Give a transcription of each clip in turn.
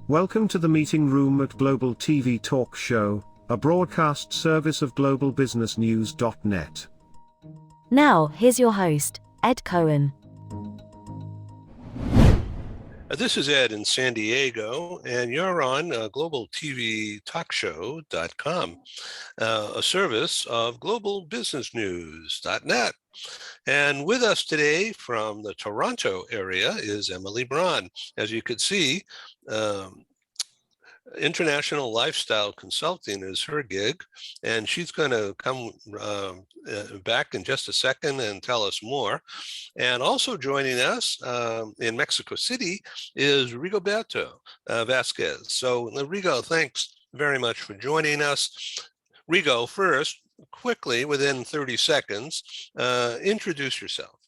Welcome to the meeting room at Global TV Talk Show, a broadcast service of globalbusinessnews.net. Now, here's your host, Ed Cohen. This is Ed in San Diego, and you're on globaltvtalkshow.com, a service of globalbusinessnews.net. And with us today from the Toronto area is Emily Bron. As you could see, international lifestyle consulting is her gig, and she's going to come back in just a second and tell us more. And also joining us in Mexico City is Rigoberto Vasquez. So Rigo, thanks very much for joining us. Rigo, first, quickly, within 30 seconds, introduce yourself.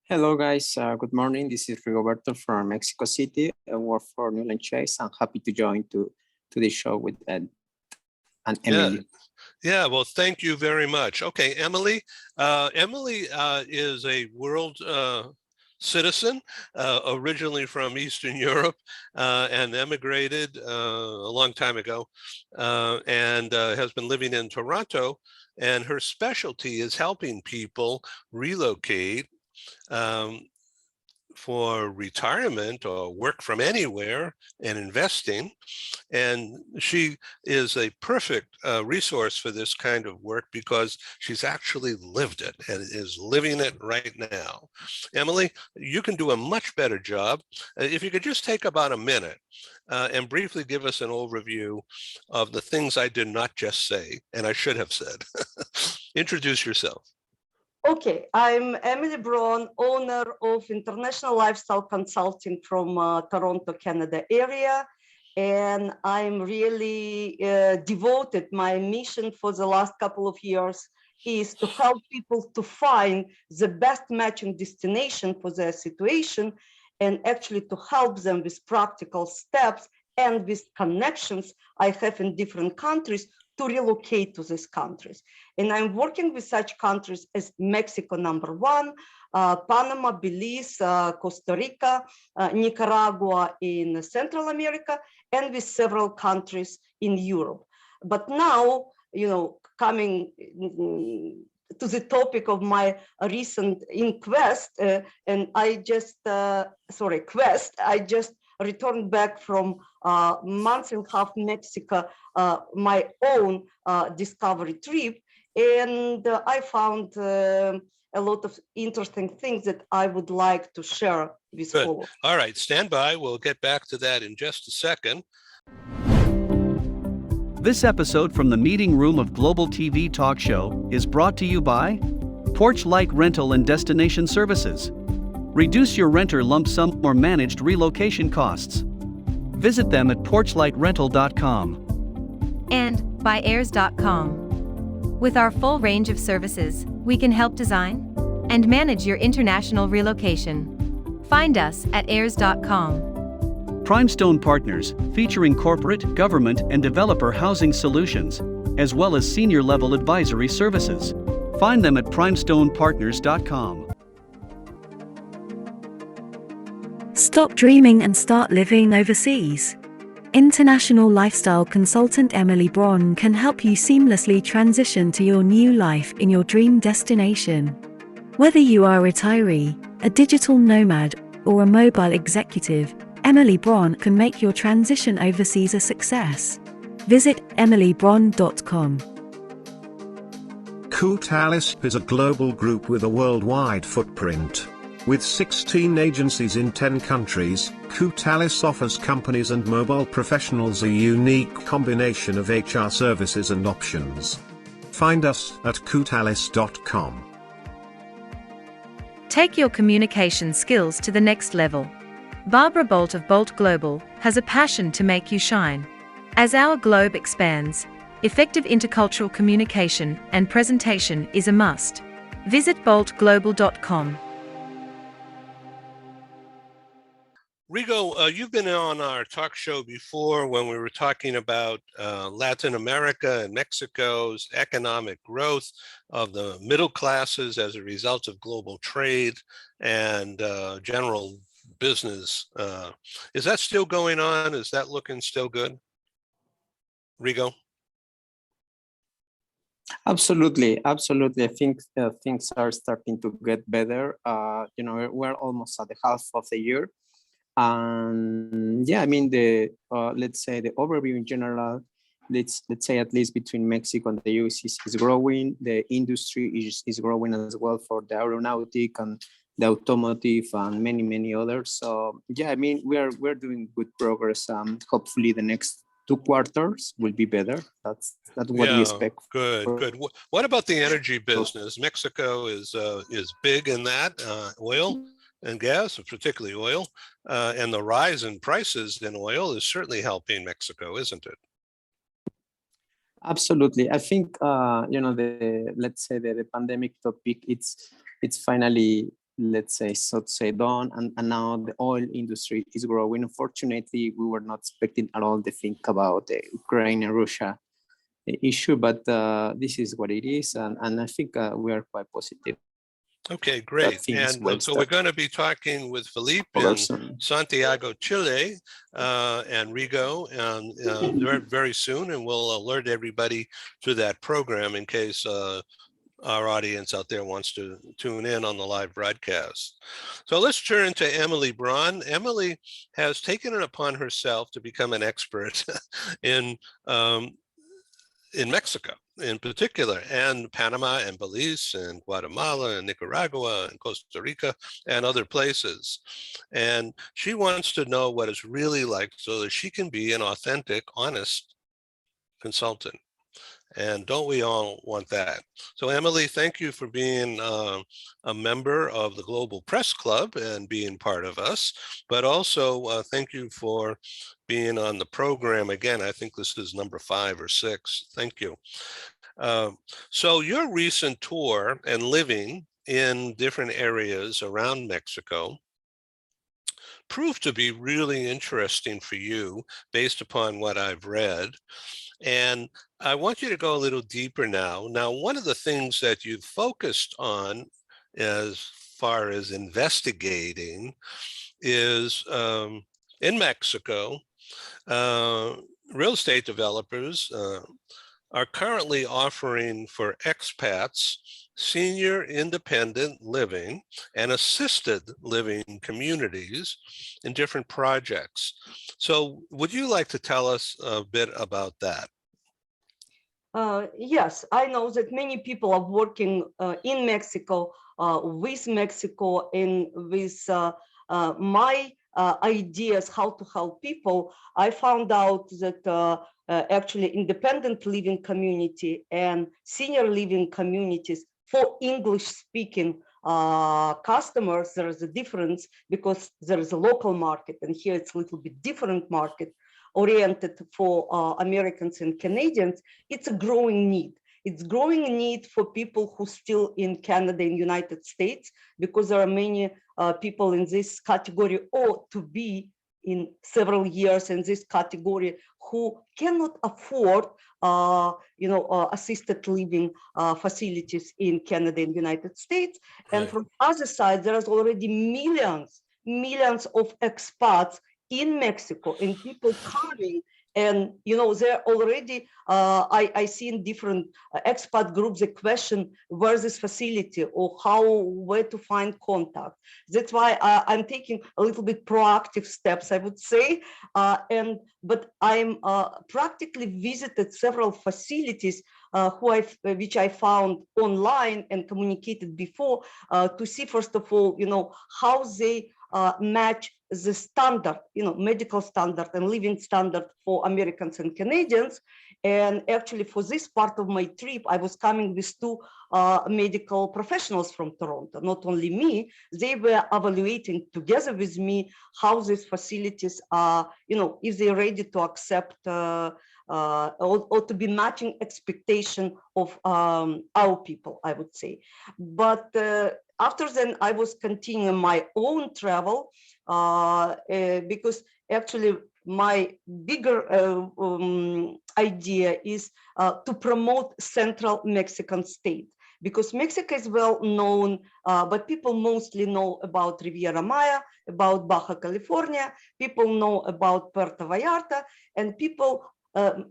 Hello, guys. Good morning. This is Rigoberto from Mexico City. I work for Newland Chase. I'm happy to join to this show with Ed and Emily. Yeah, well, thank you very much. Okay, Emily. Emily is a world citizen, originally from Eastern Europe, and emigrated a long time ago, and has been living in Toronto. And her specialty is helping people relocate for retirement or work from anywhere and investing. And she is a perfect resource for this kind of work because she's actually lived it and is living it right now. Emily, you can do a much better job. If you could just take about a minute and briefly give us an overview of the things I did not just say, and I should have said. Introduce yourself. Okay, I'm Emily Bron, owner of International Lifestyle Consulting from Toronto, Canada area. And I'm really devoted. My mission for the last couple of years is to help people to find the best matching destination for their situation and actually to help them with practical steps and with connections I have in different countries to relocate to these countries. And I'm working with such countries as Mexico, number one, Panama, Belize, Costa Rica, Nicaragua in Central America, and with several countries in Europe. But now, coming to the topic of my recent inquest, and I just returned back from month and a half Mexico, my own discovery trip, and I found a lot of interesting things that I would like to share with all. All right, stand by. We'll get back to that in just a second. This episode from the meeting room of Global TV Talk Show is brought to you by Porchlight Rental and Destination Services. Reduce your renter lump sum or managed relocation costs. Visit them at porchlightrental.com. And by airs.com. With our full range of services, we can help design and manage your international relocation. Find us at airs.com. Primestone Partners, featuring corporate, government, and developer housing solutions, as well as senior-level advisory services. Find them at primestonepartners.com. Stop dreaming and start living overseas. International lifestyle consultant Emily Bron can help you seamlessly transition to your new life in your dream destination. Whether you are a retiree, a digital nomad, or a mobile executive, Emily Bron can make your transition overseas a success. Visit emilybron.com. Coutalis is a global group with a worldwide footprint. With 16 agencies in 10 countries, Coutalis offers companies and mobile professionals a unique combination of HR services and options. Find us at coutalis.com. Take your communication skills to the next level. Barbara Bolt of Bolt Global has a passion to make you shine. As our globe expands, effective intercultural communication and presentation is a must. Visit boltglobal.com. Rigo, you've been on our talk show before when we were talking about Latin America and Mexico's economic growth of the middle classes as a result of global trade and general business. Is that still going on? Is that looking still good? Rigo? Absolutely, absolutely. I think things are starting to get better. We're almost at the half of the year. And yeah, I mean, let's say the overview in general, let's say at least between Mexico and the US is growing. The industry is growing as well for the aeronautic and the automotive and many others. So yeah, I mean, we're doing good progress. Hopefully the next 2 quarters will be better. That's what we expect. Good. What about the energy business? Mexico is big in that, oil and gas, particularly oil, and the rise in prices in oil is certainly helping Mexico, isn't it? Absolutely. I think let's say the pandemic topic, it's finally, let's say done, and now the oil industry is growing. Unfortunately, we were not expecting at all to think about the Ukraine and Russia issue, but this is what it is, and I think we are quite positive. Okay, great. And so we're going to be talking with Felipe in Santiago, Chile, and Rigo, and very, very soon, and we'll alert everybody to that program in case our audience out there wants to tune in on the live broadcast. So let's turn to Emily Bron. Emily has taken it upon herself to become an expert in Mexico in particular, and Panama and Belize and Guatemala and Nicaragua and Costa Rica and other places. And she wants to know what it's really like so that she can be an authentic, honest consultant. And don't we all want that? So Emily, thank you for being a member of the Global Press Club and being part of us, but also thank you for being on the program again. I think this is number 5 or 6. Thank you. So your recent tour and living in different areas around Mexico proved to be really interesting for you based upon what I've read. And I want you to go a little deeper now. Now, one of the things that you've focused on as far as investigating is in Mexico, real estate developers are currently offering for expats senior independent living and assisted living communities in different projects. So would you like to tell us a bit about that? Yes, I know that many people are working in Mexico, with Mexico, and with my ideas how to help people. I found out that actually independent living community and senior living communities for English-speaking customers, there is a difference because there is a local market, and here it's a little bit different market oriented for Americans and Canadians. It's a growing need. It's growing need for people who still in Canada and United States, because there are many people in this category or to be in several years in this category who cannot afford assisted living facilities in Canada and United States. Right. And from the other side, there is already millions of expats in Mexico and people coming. And they're already, I see in different expat groups a question, where's this facility or where to find contact. That's why I'm taking a little bit proactive steps, I would say. But I'm practically visited several facilities which I found online and communicated before to see, first of all, how they match the standard, medical standard and living standard for Americans and Canadians. And actually for this part of my trip, I was coming with 2 medical professionals from Toronto, not only me. They were evaluating together with me how these facilities are, if they're ready to accept or to be matching expectation of our people, I would say. But after then, I was continuing my own travel because actually my bigger idea is to promote Central Mexican state. because Mexico is well known, but people mostly know about Riviera Maya, about Baja California, people know about Puerto Vallarta, and people,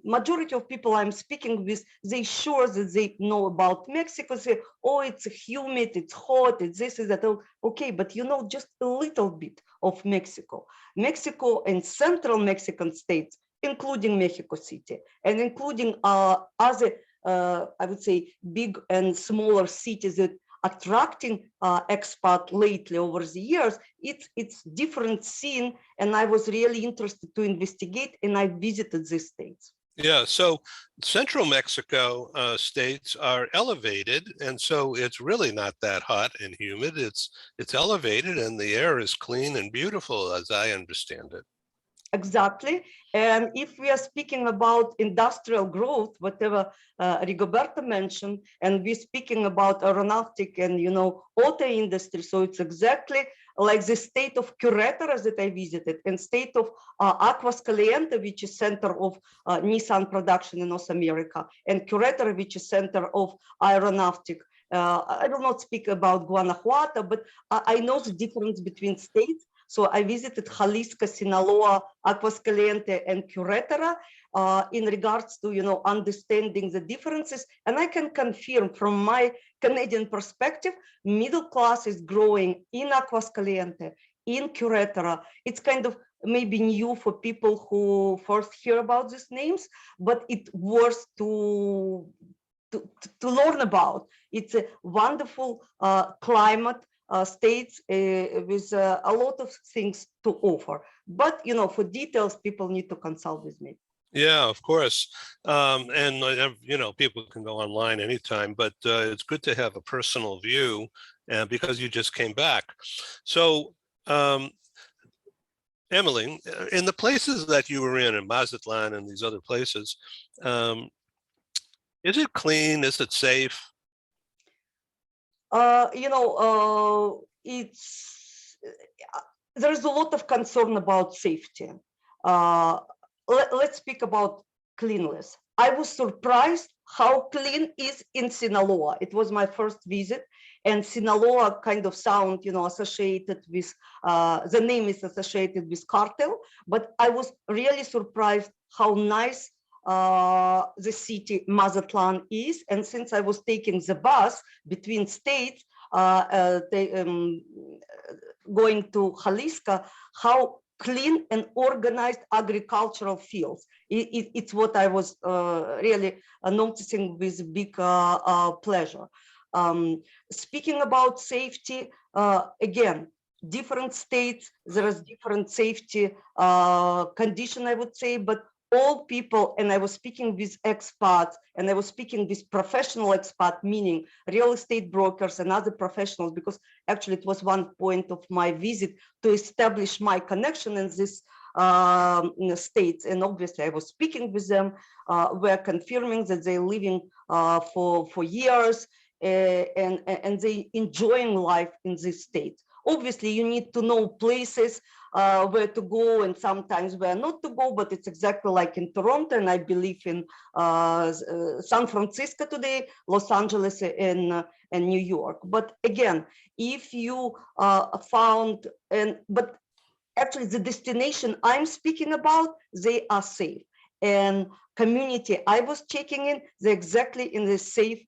majority of people I'm speaking with, they sure that they know about Mexico, say, oh, it's humid, it's hot, it's this, is that. Okay, but you know just a little bit of Mexico. Mexico and central Mexican states, including Mexico City, and including other, I would say, big and smaller cities that attracting expat lately over the years, it's different scene, and I was really interested to investigate, and I visited these states. Yeah, so central Mexico states are elevated, and so it's really not that hot and humid. It's elevated, and the air is clean and beautiful, as I understand it. Exactly. And if we are speaking about industrial growth, whatever Rigoberto mentioned, and we're speaking about aeronautic and, you know, auto industry, so it's exactly like the state of Querétaro that I visited, and state of Aguascalientes, which is center of Nissan production in North America, and Querétaro, which is center of aeronautic. I will not speak about Guanajuato, but I know the difference between states. So I visited Jalisco, Sinaloa, Aguascalientes, and Querétaro in regards to, you know, understanding the differences. And I can confirm from my Canadian perspective, middle class is growing in Aguascalientes, in Querétaro. It's kind of maybe new for people who first hear about these names, but it's worth to learn about. It's a wonderful climate. States with a lot of things to offer, but you know, for details, people need to consult with me. Yeah, of course, and you know, people can go online anytime, but it's good to have a personal view, because you just came back. So, Emily, in the places that you were in Mazatlan and these other places, is it clean? Is it safe? You know, there's a lot of concern about safety. Let's speak about cleanliness. I was surprised how clean is in Sinaloa. It was my first visit, and Sinaloa kind of sound, you know, associated with, the name is associated with cartel, but I was really surprised how nice the city Mazatlan is. And since I was taking the bus between states, going to Jalisco, how clean and organized agricultural fields. It's what I was really noticing with big pleasure. Speaking about safety, again, different states, there is different safety condition, I would say, but all people, and I was speaking with expats, and I was speaking with professional expat, meaning real estate brokers and other professionals, because actually it was one point of my visit to establish my connection in this states. And obviously I was speaking with them, we're confirming that they're living for years, and they enjoying life in this state. Obviously, you need to know places where to go and sometimes where not to go, but it's exactly like in Toronto, and I believe in San Francisco today, Los Angeles, and New York. But again, if you found, but actually the destination I'm speaking about, they are safe. And community I was checking in, they're exactly in the safe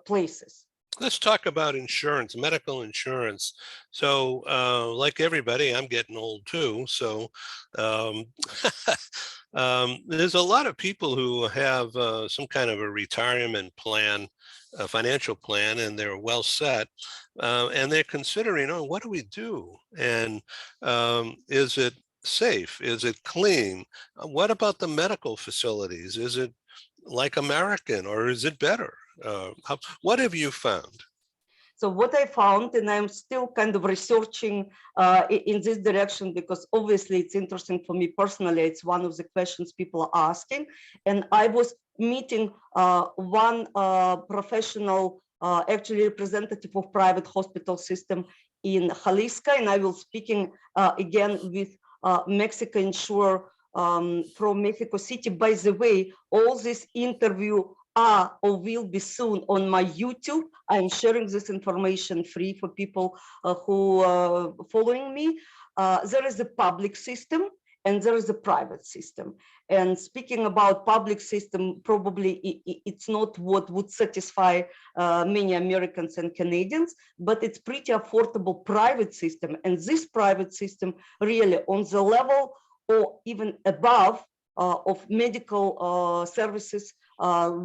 places. Let's talk about insurance, medical insurance. So like everybody, I'm getting old too. So there's a lot of people who have some kind of a retirement plan, a financial plan, and they're well set. And they're considering, oh, what do we do? And is it safe? Is it clean? What about the medical facilities? Is it like American, or is it better? What have you found? So what I found, and I'm still kind of researching in this direction, because obviously it's interesting for me personally, it's one of the questions people are asking. And I was meeting one professional, actually representative of private hospital system in Jalisco, and I will speaking again with Mexico insurer from Mexico City. By the way, all this interview are or will be soon on my YouTube. I'm sharing this information free for people who are following me. There is a public system and there is a private system. And speaking about public system, probably it's not what would satisfy many Americans and Canadians, but it's pretty affordable private system. And this private system really on the level or even above of medical services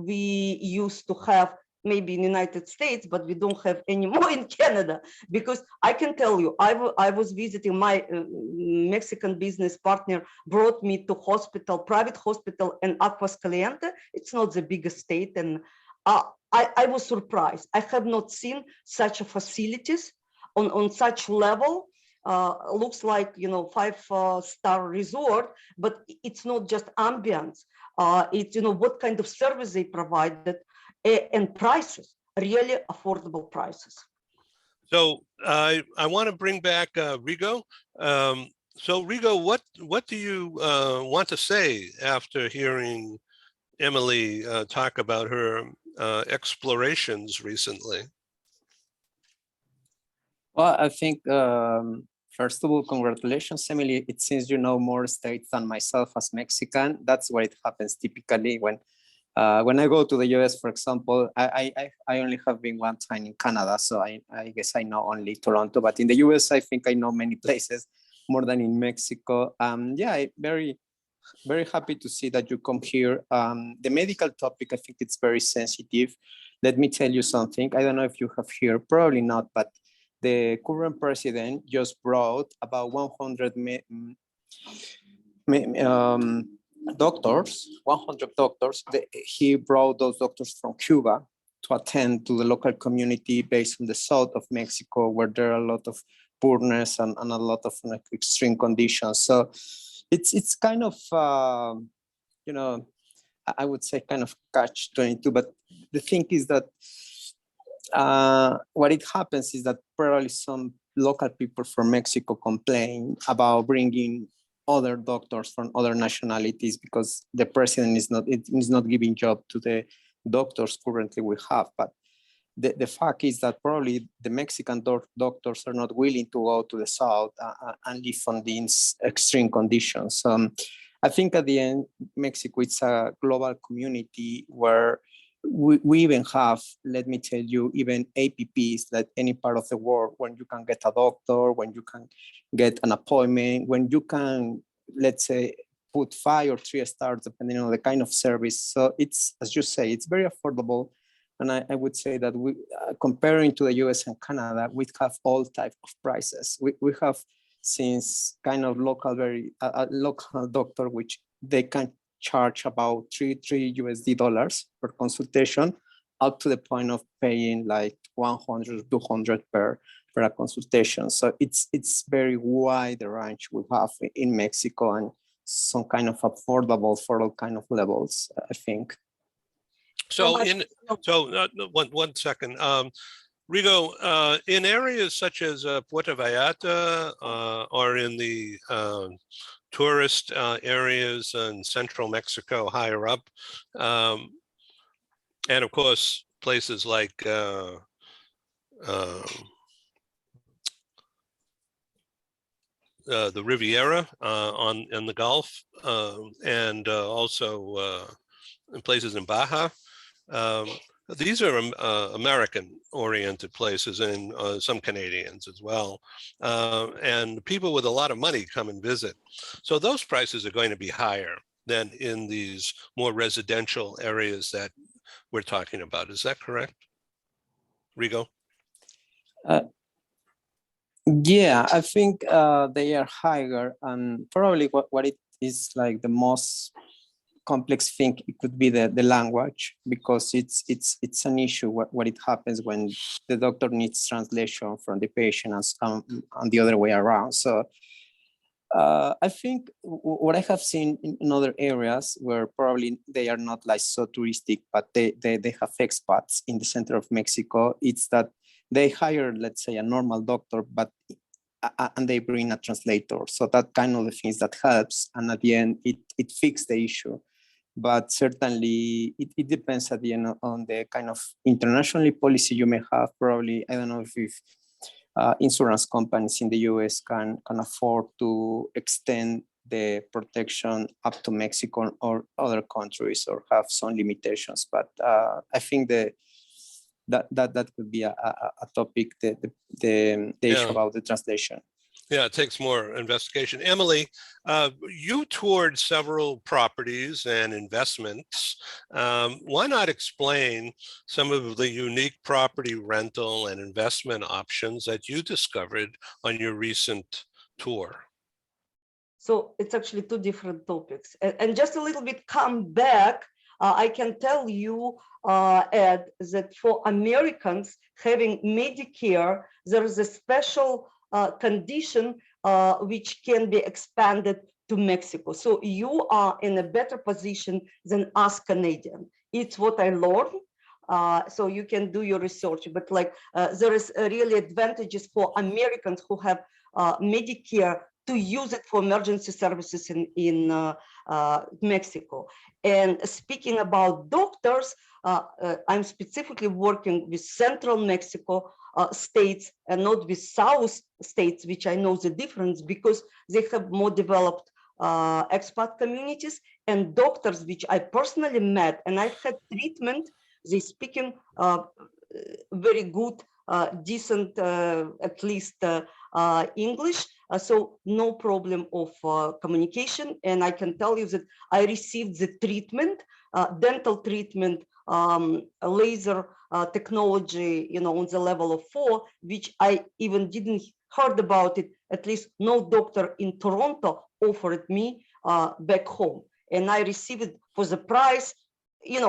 we used to have maybe in the United States, but we don't have anymore in Canada. Because I can tell you, I was visiting my Mexican business partner, brought me to hospital, private hospital in Aguascalientes. It's not the biggest state. And I was surprised. I have not seen such facilities on such level. Looks like, you know, 5-star resort, but it's not just ambience. It's, you know, what kind of service they provided and prices, really affordable prices. So I want to bring back Rigo. So Rigo, what do you want to say after hearing Emily talk about her explorations recently? Well, I think, first of all, congratulations, Emily. It seems you know more states than myself as Mexican. That's where it happens typically when I go to the US, for example. I only have been one time in Canada, so I guess I know only Toronto. But in the US, I think I know many places more than in Mexico. Yeah, very happy to see that you come here. The medical topic, I think it's very sensitive. Let me tell you something. I don't know if you have heard, probably not, but the current president just brought about 100 doctors. He brought those doctors from Cuba to attend to the local community based on the south of Mexico, where there are a lot of poorness and a lot of extreme conditions. So it's kind of, you know, I would say kind of catch-22. But the thing is that what it happens is that probably some local people from Mexico complain about bringing other doctors from other nationalities because the president is not giving job to the doctors currently we have. But the fact is that probably the Mexican doctors are not willing to go to the south and live on these extreme conditions. I think at the end, Mexico, it's a global community where we even have, let me tell you, even APPs that any part of the world, when you can get a doctor, when you can get an appointment, when you can, let's say, put 5 or 3 stars, depending on the kind of service. So it's, as you say, it's very affordable. And I would say that we, comparing to the US and Canada, we have all types of prices. We have since kind of local, local doctor, which they can charge about $3 USD per consultation, up to the point of paying like 100, 200 per a consultation. So it's very wide the range we have in Mexico and some kind of affordable for all kind of levels, I think. So one second, Rigo, in areas such as Puerto Vallarta or in the tourist areas in central Mexico higher up, and of course places like the Riviera in the Gulf, and also in places in Baja. These are American-oriented places and some Canadians as well. And people with a lot of money come and visit. So those prices are going to be higher than in these more residential areas that we're talking about. Is that correct, Rigo? Yeah, I think they are higher, and probably what it is like the most complex thing, it could be the language, because it's an issue what it happens when the doctor needs translation from the patient and the other way around. So I think what I have seen in other areas where probably they are not like so touristic, but they have expats in the center of Mexico, it's that they hire, let's say, a normal doctor, but and they bring a translator. So that kind of the things that helps, and at the end it fixes the issue. but certainly it depends at the end on the kind of international policy you may have. Probably, I don't know if insurance companies in the US can afford to extend the protection up to Mexico or other countries, or have some limitations. But I think that could be a topic, the issue about the translation. Yeah, it takes more investigation. Emily, you toured several properties and investments. Why not explain some of the unique property rental and investment options that you discovered on your recent tour? So it's actually two different topics. And just a little bit come back, I can tell you, Ed, that for Americans having Medicare, there is a special condition which can be expanded to Mexico. So you are in a better position than us Canadians. It's what I learned. So you can do your research, but like there is really advantages for Americans who have Medicare to use it for emergency services in Mexico. And speaking about doctors, I'm specifically working with Central Mexico states and not with South states, which I know the difference because they have more developed expat communities and doctors, which I personally met, and I've had treatment. They speaking very good, decent, at least English. So no problem of communication. And I can tell you that I received the treatment, dental treatment, laser technology, on the level of 4, which I even didn't heard about it. At least no doctor in Toronto offered me back home. And I received it for the price.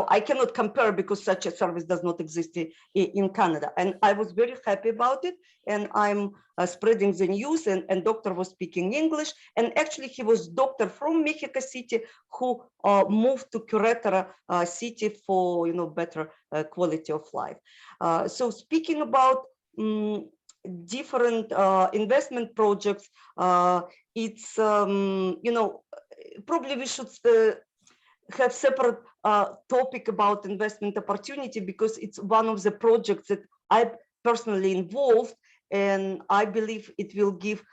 I cannot compare because such a service does not exist in Canada. And I was very happy about it. And I'm spreading the news, and doctor was speaking English. And actually he was doctor from Mexico City who moved to Querétaro city for, better quality of life. So speaking about different investment projects, it's, probably we should have separate topic about investment opportunity because it's one of the projects that I personally involved, and I believe it will give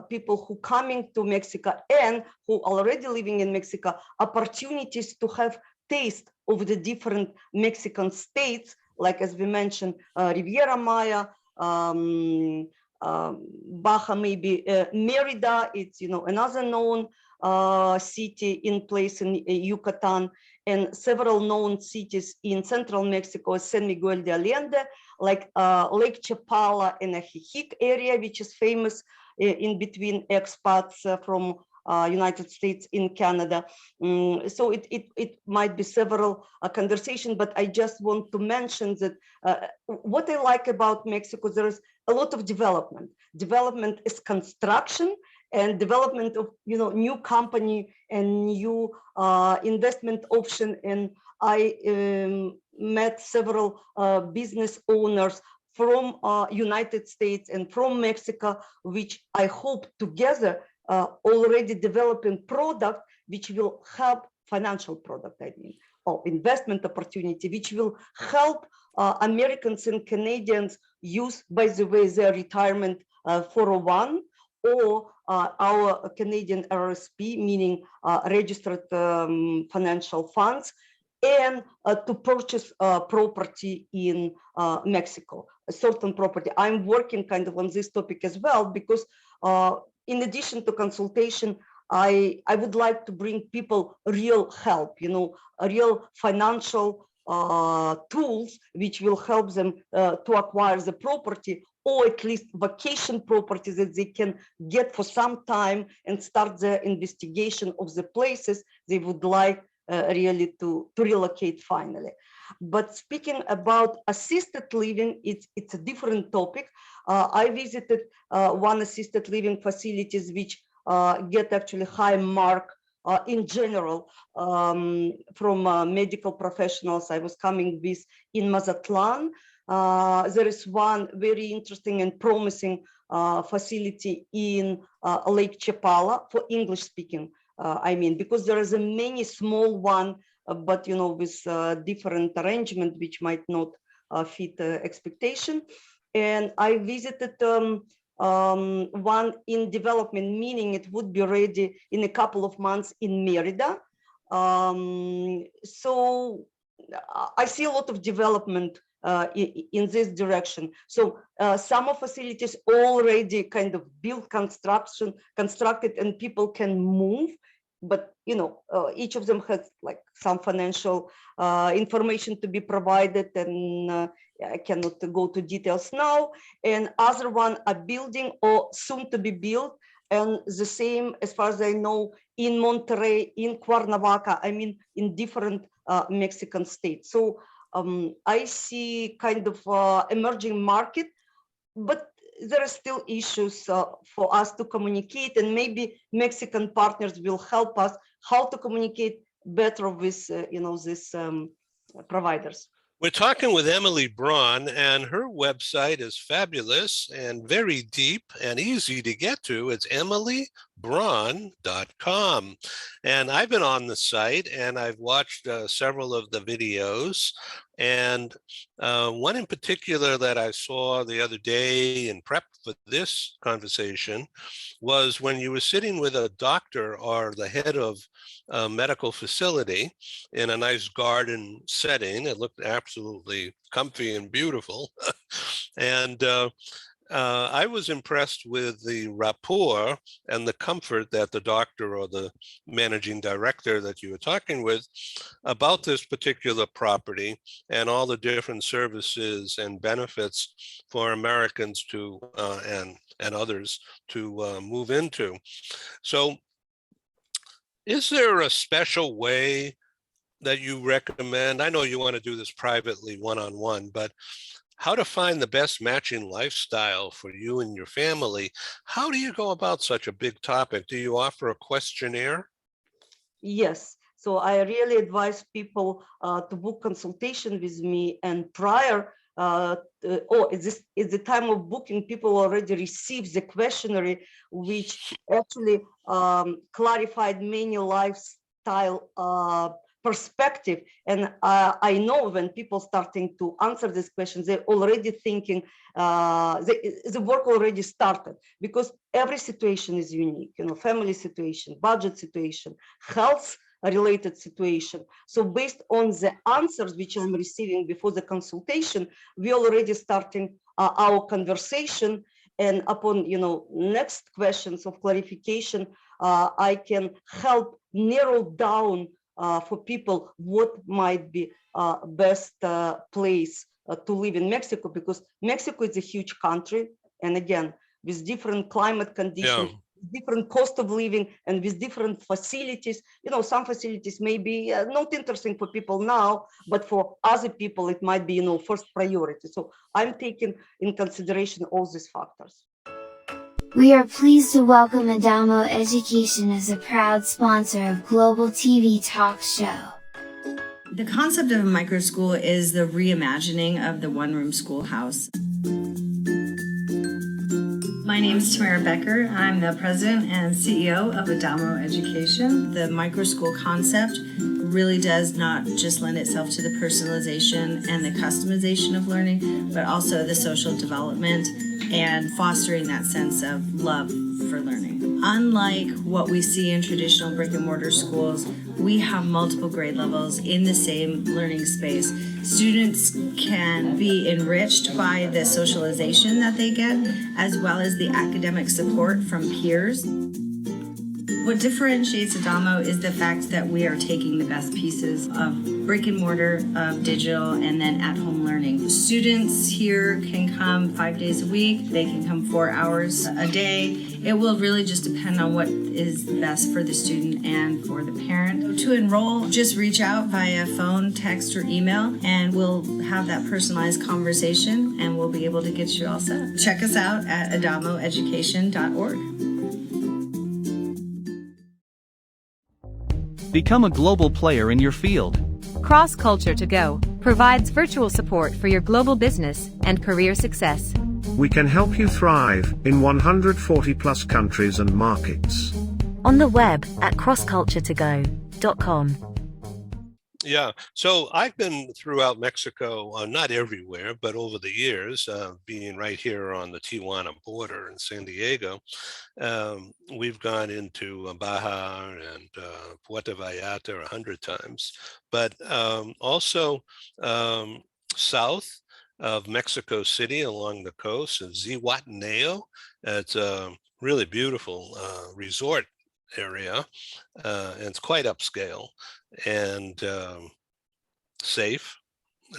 people who coming to Mexico and who already living in Mexico opportunities to have taste of the different Mexican states, like as we mentioned, Riviera Maya, Baja, maybe Merida. It's another known city in place in Yucatan, and several known cities in central Mexico, San Miguel de Allende, like Lake Chapala and Ajijic area, which is famous in between expats from United States in Canada. So it might be several conversation, but I just want to mention that what I like about Mexico, there is a lot of development. Development is construction and development of new company and new investment option. And I met several business owners from United States and from Mexico, which I hope together already developing product which will help financial product, or investment opportunity, which will help Americans and Canadians use, by the way, their retirement 401 or our Canadian RSP, meaning registered financial funds, and to purchase property in Mexico, a certain property. I'm working kind of on this topic as well, because in addition to consultation, I would like to bring people real help, real financial tools which will help them to acquire the property, or at least vacation property that they can get for some time and start the investigation of the places they would like really to relocate finally. But speaking about assisted living, it's a different topic. I visited one assisted living facilities which get actually high mark in general from medical professionals I was coming with in Mazatlan. There is one very interesting and promising facility in Lake Chapala for English speaking. Because there is a many small one but with different arrangement which might not fit expectation. And I visited one in development, meaning it would be ready in a couple of months in Merida. So I see a lot of development in this direction. So some of facilities already kind of built, constructed, and people can move. But each of them has like some financial information to be provided, and I cannot go to details now. And other one are building or soon to be built, and the same, as far as I know, in Monterrey, in Cuernavaca, I mean, in different Mexican states. So I see kind of emerging market, but there are still issues for us to communicate, and maybe Mexican partners will help us how to communicate better with these providers. We're talking with Emily Bron, and her website is fabulous and very deep and easy to get to. It's emilybron.com. And I've been on the site and I've watched several of the videos. And one in particular that I saw the other day and prepped for this conversation was when you were sitting with a doctor or the head of a medical facility in a nice garden setting. It looked absolutely comfy and beautiful. And I was impressed with the rapport and the comfort that the doctor or the managing director that you were talking with about this particular property and all the different services and benefits for Americans to and others to move into. So is there a special way that you recommend? I know you want to do this privately one-on-one, but how to find the best matching lifestyle for you and your family? How do you go about such a big topic? Do you offer a questionnaire? Yes. So I really advise people to book consultation with me, and prior, at the time of booking, people already received the questionnaire, which actually clarified many lifestyle perspective. And I know when people starting to answer these questions, they're already thinking, the work already started, because every situation is unique, family situation, budget situation, health related situation. So based on the answers which I'm receiving before the consultation, we already starting our conversation. And upon next questions of clarification, I can help narrow down for people what might be best place to live in Mexico, because Mexico is a huge country, and again, with different climate conditions, different cost of living, and with different facilities. Some facilities may be not interesting for people now, but for other people it might be first priority. So I'm taking in consideration all these factors. We are pleased to welcome Adamo Education as a proud sponsor of Global TV Talk Show. The concept of a microschool is the reimagining of the one-room schoolhouse. My name is Tamara Becker. I'm the president and CEO of Adamo Education. The microschool concept really does not just lend itself to the personalization and the customization of learning, but also the social development and fostering that sense of love for learning. Unlike what we see in traditional brick and mortar schools, we have multiple grade levels in the same learning space. Students can be enriched by the socialization that they get, as well as the academic support from peers. What differentiates Adamo is the fact that we are taking the best pieces of brick and mortar, of digital, and then at-home learning. Students here can come 5 days a week. They can come 4 hours a day. It will really just depend on what is best for the student and for the parent. To enroll, just reach out via phone, text, or email, and we'll have that personalized conversation, and we'll be able to get you all set. Check us out at adamoeducation.org. Become a global player in your field. Cross Culture to Go provides virtual support for your global business and career success. We can help you thrive in 140 plus countries and markets. On the web at crossculturetogo.com. Yeah, so I've been throughout Mexico, not everywhere, but over the years, being right here on the Tijuana border in San Diego, we've gone into Baja and Puerto Vallarta 100 times, but also um, south of Mexico City along the coast, and Zihuatanejo. It's a really beautiful resort area, and it's quite upscale and safe.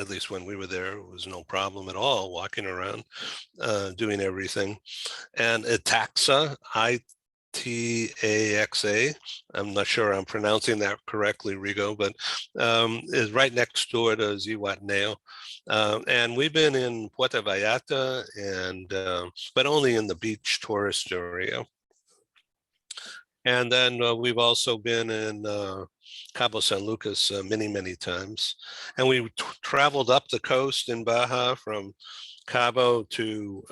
At least when we were there, it was no problem at all walking around, doing everything. And Itaxa, Itaxa, I'm not sure I'm pronouncing that correctly, Rigo, but is right next door to Zihuatanejo. And we've been in Puerto Vallarta, and but only in the beach tourist area. And then we've also been in Cabo San Lucas many, many times. And we traveled up the coast in Baja from Cabo to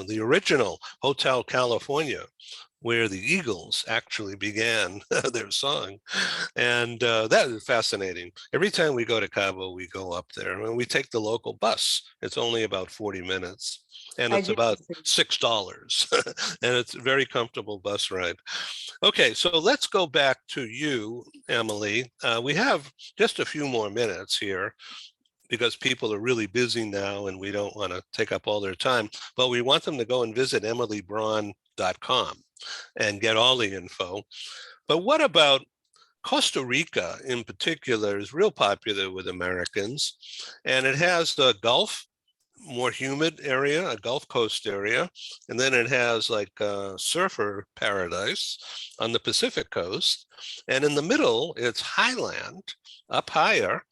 the original Hotel California, where the Eagles actually began their song. And that is fascinating. Every time we go to Cabo, we go up there and we take the local bus. It's only about 40 minutes. And I it's did about the same. $6. And it's a very comfortable bus ride. Okay, so let's go back to you, Emily. We have just a few more minutes here because people are really busy now and we don't want to take up all their time, but we want them to go and visit emilybron.com and get all the info. But what about Costa Rica in particular is real popular with Americans, and it has the Gulf, more humid area, a Gulf Coast area, and then it has like a surfer paradise on the Pacific coast, and in the middle it's highland up higher,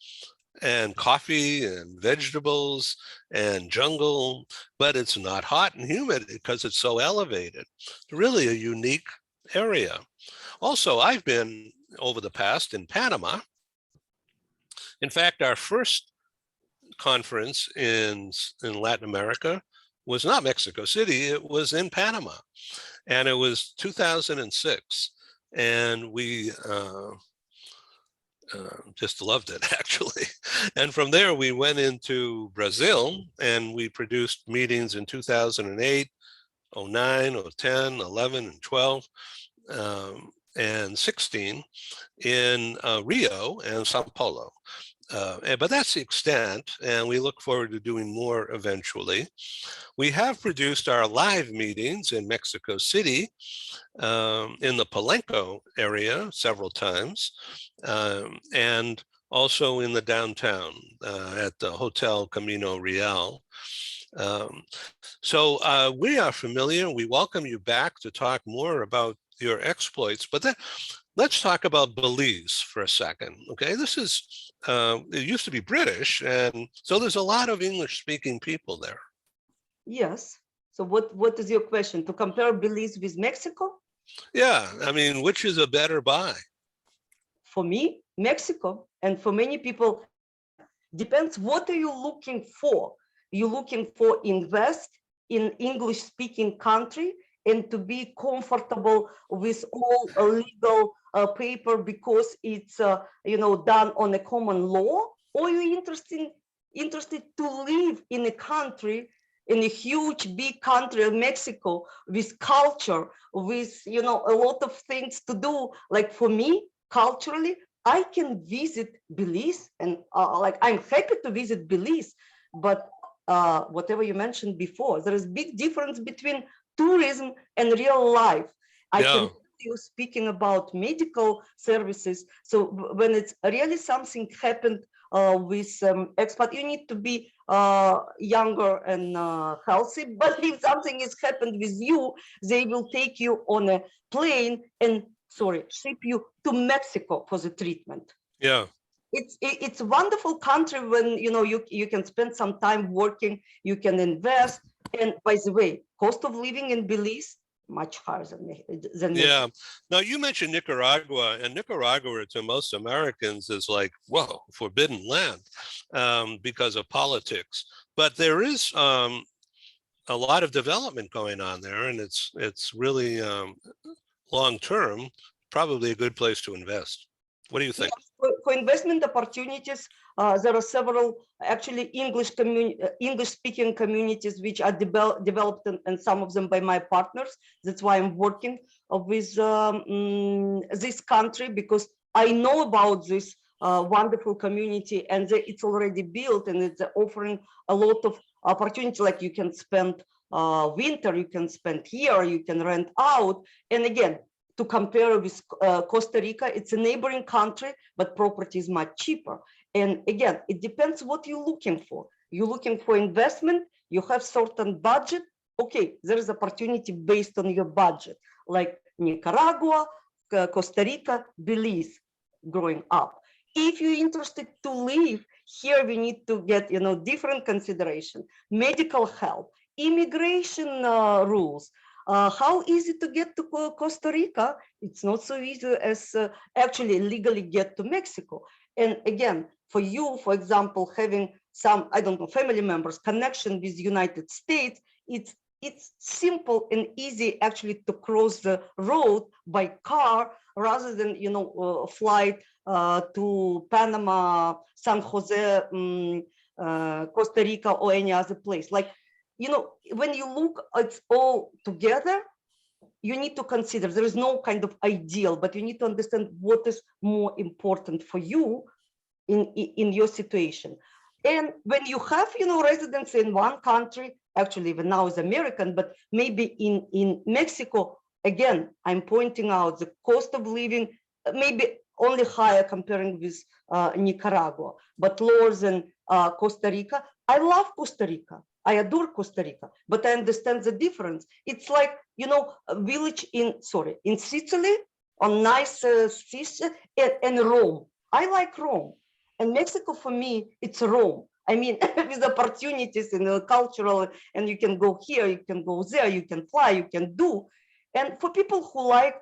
and coffee and vegetables and jungle, but it's not hot and humid because it's so elevated. Really a unique area. Also, I've been over the past in Panama. In fact, our first conference in Latin America was not Mexico City, it was in Panama. And it was 2006. And we just loved it, actually. And from there, we went into Brazil and we produced meetings in 2008, 09, 010, 11, and 12, and 16 in Rio and Sao Paulo. But that's the extent, and we look forward to doing more eventually. We have produced our live meetings in Mexico City, in the Palenque area several times, and also in the downtown at the Hotel Camino Real. So we are familiar. We welcome you back to talk more about your exploits, but then let's talk about Belize for a second. Okay, this is, it used to be British, and so there's a lot of English-speaking people there. Yes. So what is your question? To compare Belize with Mexico? Yeah, I mean, which is a better buy? For me, Mexico, and for many people, depends what are you looking for. You're looking for invest in English-speaking country and to be comfortable with all legal paper because it's done on a common law, or you're interested to live in a country, in a huge big country of Mexico, with culture, with a lot of things to do. Like for me, culturally, I can visit Belize, and I'm happy to visit Belize, but whatever you mentioned before, there is big difference between tourism and real life. I can you speaking about medical services. So when it's really something happened with expat, you need to be younger and healthy. But if something has happened with you, they will take you on a plane and ship you to Mexico for the treatment. Yeah. It's a wonderful country when you can spend some time working, you can invest. And by the way, cost of living in Belize much higher than yeah. Now you mentioned Nicaragua, and Nicaragua to most Americans is like, whoa, forbidden land because of politics. But there is a lot of development going on there, and it's really long term, probably a good place to invest. What do you think? Yes, for investment opportunities, there are several actually English-speaking communities which are developed, and some of them by my partners. That's why I'm working with this country, because I know about this wonderful community, and it's already built, and it's offering a lot of opportunity. Like you can spend winter, you can spend here, you can rent out, and again, to compare with Costa Rica, it's a neighboring country, but property is much cheaper. And again, it depends what you're looking for. You're looking for investment, you have certain budget, okay, there is opportunity based on your budget, like Nicaragua, Costa Rica, Belize, growing up. If you're interested to live here, we need to get, different consideration, medical help, immigration rules. How easy to get to Costa Rica? It's not so easy as actually legally get to Mexico. And again, for you, for example, having some, I don't know, family members connection with the United States, it's simple and easy actually to cross the road by car rather than, flight to Panama, San Jose, Costa Rica, or any other place. Like, when you look, it's all together, you need to consider, there is no kind of ideal, but you need to understand what is more important for you in your situation. And when you have, residency in one country, actually even now is American, but maybe in Mexico, again, I'm pointing out the cost of living, maybe only higher comparing with Nicaragua, but lower than Costa Rica. I love Costa Rica. I adore Costa Rica, but I understand the difference. It's like, a village in Sicily, on nice Sicily, and Rome. I like Rome. And Mexico, for me, it's Rome. I mean, with opportunities and cultural, and you can go here, you can go there, you can fly, you can do. And for people who like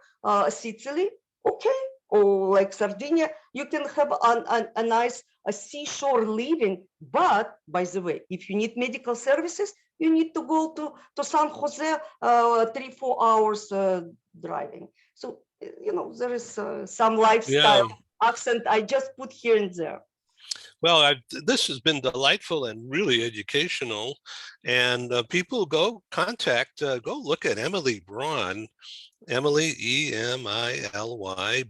Sicily, okay, or like Sardinia, you can have a nice seashore living. But by the way, if you need medical services, you need to go to San Jose, 3-4 hours driving. So, there is some lifestyle accent I just put here and there. Well, this has been delightful and really educational. And people go look at Emily Bron, Emily, EMILYBRON,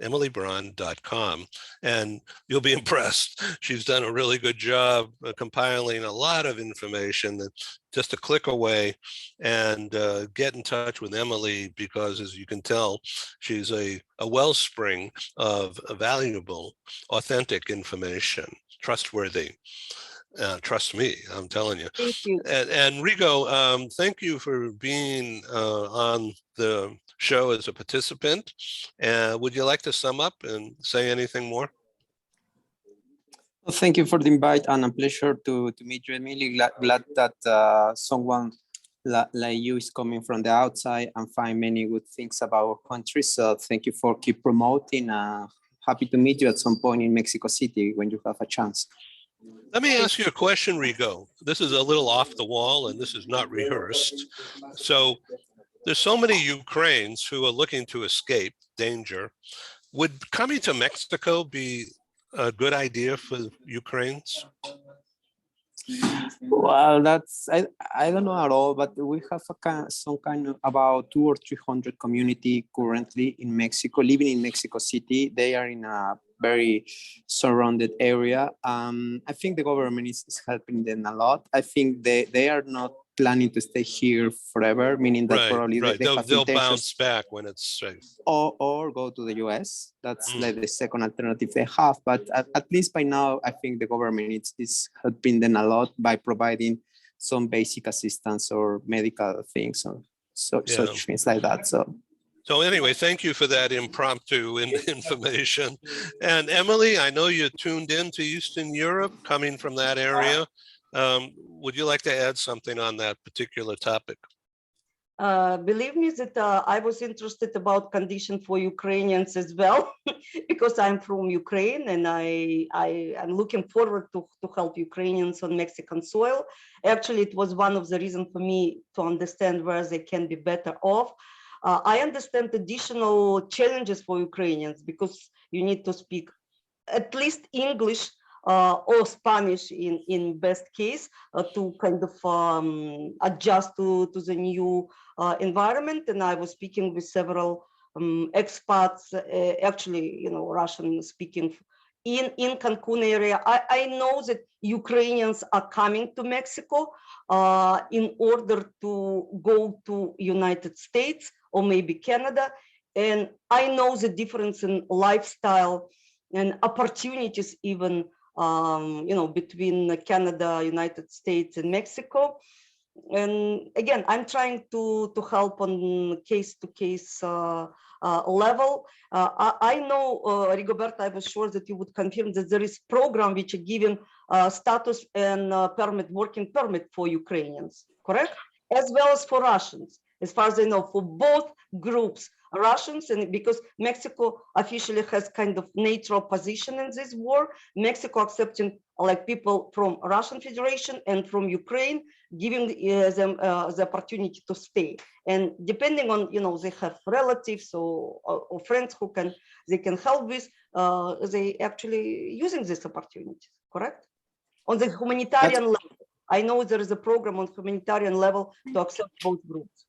EmilyBron.com, and you'll be impressed. She's done a really good job compiling a lot of information that's just a click away. And get in touch with Emily, because as you can tell, she's a wellspring of valuable, authentic information, trustworthy. Trust me, I'm telling you. Thank you. And Rigo, thank you for being on the show as a participant. Would you like to sum up and say anything more? Well, thank you for the invite, and a pleasure to meet you, Emily. Glad that someone like you is coming from the outside and find many good things about our country. So thank you for keep promoting. Happy to meet you at some point in Mexico City when you have a chance. Let me ask you a question, Rigo. This is a little off the wall, and this is not rehearsed. So there's so many Ukrainians who are looking to escape danger. Would coming to Mexico be a good idea for Ukrainians? Well, that's I don't know at all, but we have some kind of about 200 or 300 community currently in Mexico, living in Mexico City. They are in a very surrounded area. I think the government is helping them a lot. I think they are not planning to stay here forever, meaning that probably they'll bounce back when it's safe, or go to the US. That's like the second alternative they have. But at least by now, I think the government is helping them a lot by providing some basic assistance or medical things or such things like that. So anyway, thank you for that impromptu information. And Emily, I know you tuned in to Eastern Europe, coming from that area. Would you like to add something on that particular topic? Believe me that I was interested about condition for Ukrainians as well, because I'm from Ukraine, and I'm looking forward to help Ukrainians on Mexican soil. Actually, it was one of the reasons for me to understand where they can be better off. I understand additional challenges for Ukrainians because you need to speak at least English or Spanish in best case to kind of adjust to the new environment. And I was speaking with several expats, actually, Russian speaking in Cancun area. I know that Ukrainians are coming to Mexico in order to go to United States or maybe Canada. And I know the difference in lifestyle and opportunities even, between Canada, United States, and Mexico. And again, I'm trying to help on case-to-case level. I know, Rigoberto, I was sure that you would confirm that there is program which are giving status and working permit for Ukrainians, correct? As well as for Russians, as far as I know, for both groups, Russians, and because Mexico officially has kind of neutral position in this war, Mexico accepting like people from Russian Federation and from Ukraine, giving them the opportunity to stay. And depending on, they have relatives or friends they can help with, they actually using this opportunity, correct? On the humanitarian level, I know there is a program on humanitarian level to accept both groups.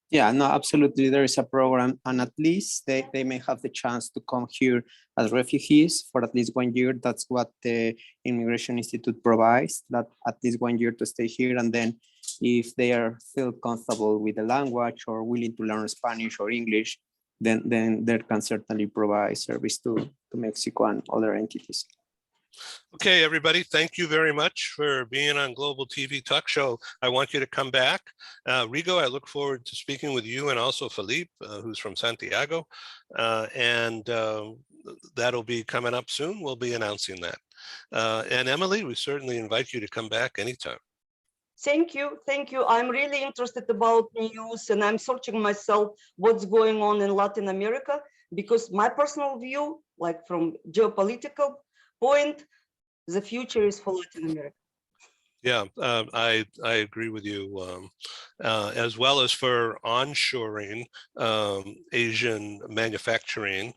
Yeah, no, absolutely. There is a program, and at least they may have the chance to come here as refugees for at least 1 year. That's what the Immigration Institute provides, that at least 1 year to stay here. And then if they feel comfortable with the language or willing to learn Spanish or English, then they can certainly provide service to Mexico and other entities. Okay, everybody, thank you very much for being on Global TV Talk Show. I want you to come back. Rigo, I look forward to speaking with you and also Felipe, who's from Santiago. That'll be coming up soon. We'll be announcing that. And Emily, we certainly invite you to come back anytime. Thank you. Thank you. I'm really interested about news, and I'm searching myself what's going on in Latin America, because my personal view, like from geopolitical point, the future is for Latin America. Yeah, I agree with you, as well as for onshoring Asian manufacturing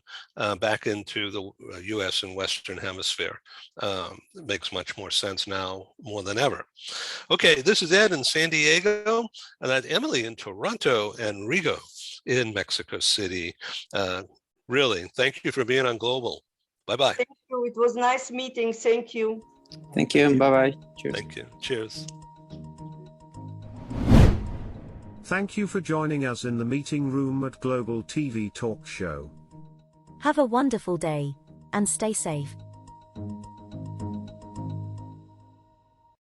back into the US and Western Hemisphere. It makes much more sense now more than ever. Okay, this is Ed in San Diego, and that's Emily in Toronto, and Rigo in Mexico City. Really, thank you for being on Global. Bye-bye. Thank you. It was nice meeting. Thank you. Thank you. Bye-bye. Cheers. Thank you. Cheers. Thank you for joining us in the meeting room at Global TV Talk Show. Have a wonderful day, and stay safe.